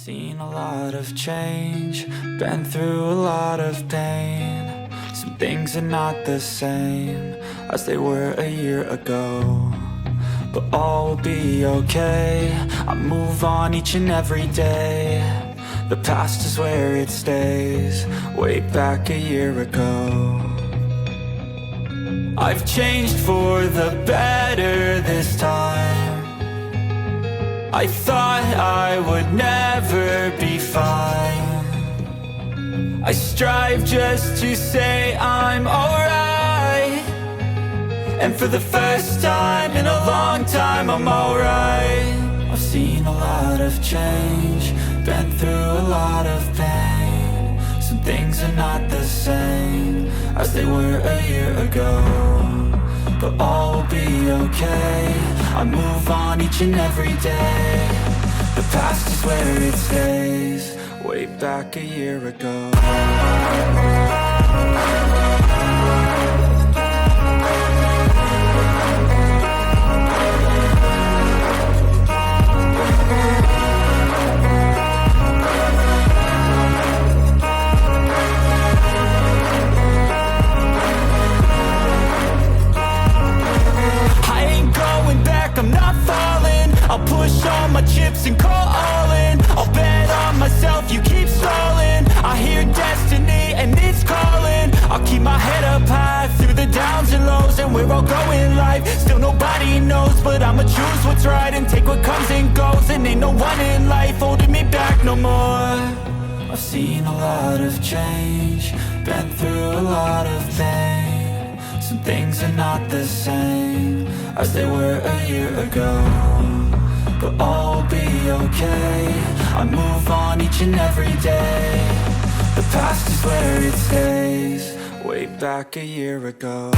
Seen a lot of change, been through a lot of pain. Some things are not the same as they were a year ago, but all will be okay. I move on each and every day. The past is where it stays, way back a year ago. I've changed for the better this time. I thought I would never be fine. I strive just to say I'm alright, and for the first time in a long time I'm alright. I've seen a lot of change, been through a lot of pain. Some things are not the same as they were a year ago, but all will be okay. I move on each and every day. The past is where it stays, way back a year ago. I'm not falling. I'll push all my chips and call all in. I'll bet on myself, you keep stalling. I hear destiny and it's calling. I'll keep my head up high through the downs and lows, and we're all going life. Still nobody knows, but I'ma choose what's right and take what comes and goes. And ain't no one in life holding me back no more. I've seen a lot of change, been through a lot of pain. Some things are not the same as they were a year ago, but all will be okay. I move on each and every day. The past is where it stays, way back a year ago.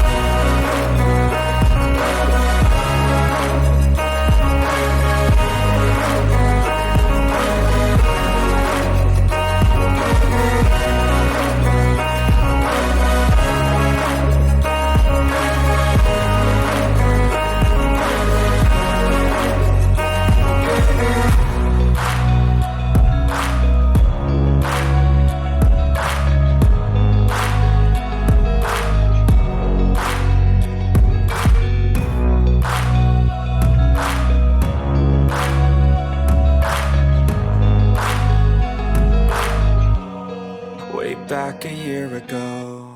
Back a year ago.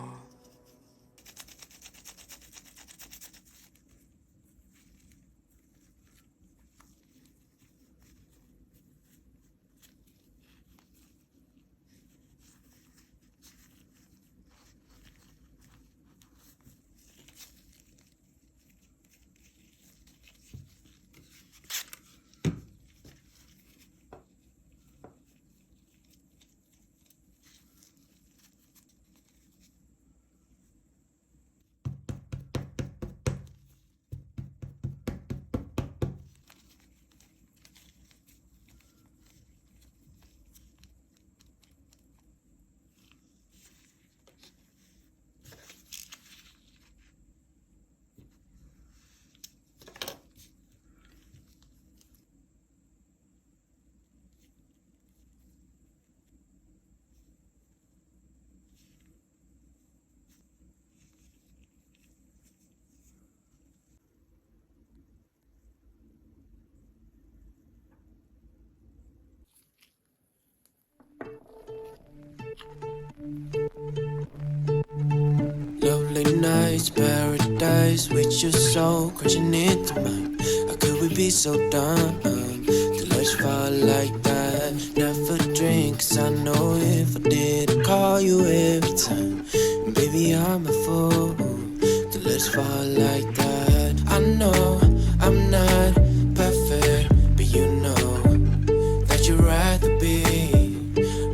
Lovely nights, paradise with your soul crashing into mine. How could we be so dumb to let you fall like that? Never drink, 'cause I know if I did, I'd call you every time. And baby, I'm a fool to let you fall like that. I know I'm not perfect, but you know that you'd rather be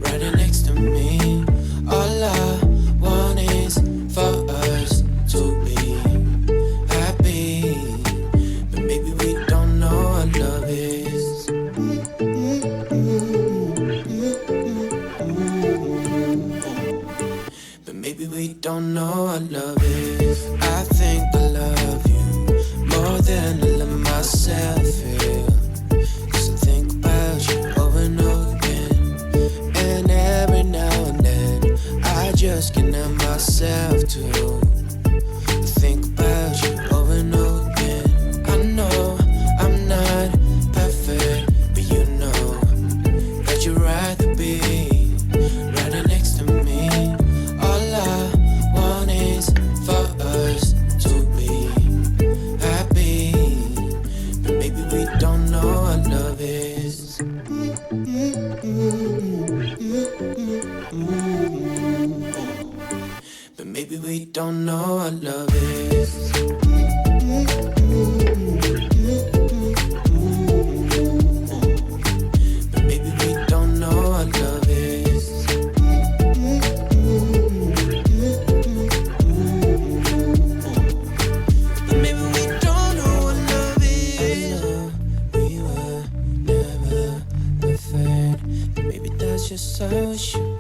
right next to me. All I want is for us to be happy, but maybe we don't know what love is. But maybe we don't know what love is. I think I love you more than I love myself, yeah. 'Cause I think about you over and over again. myself to think about you over and over again. I know I'm not perfect, but you know that you'd rather be right next to me. All I want is for us to be happy, but maybe we don't know what love is. But maybe we don't know what love is. But maybe we don't know what love is. But maybe we don't know what love is. I know we were never perfect, but maybe that's just how it should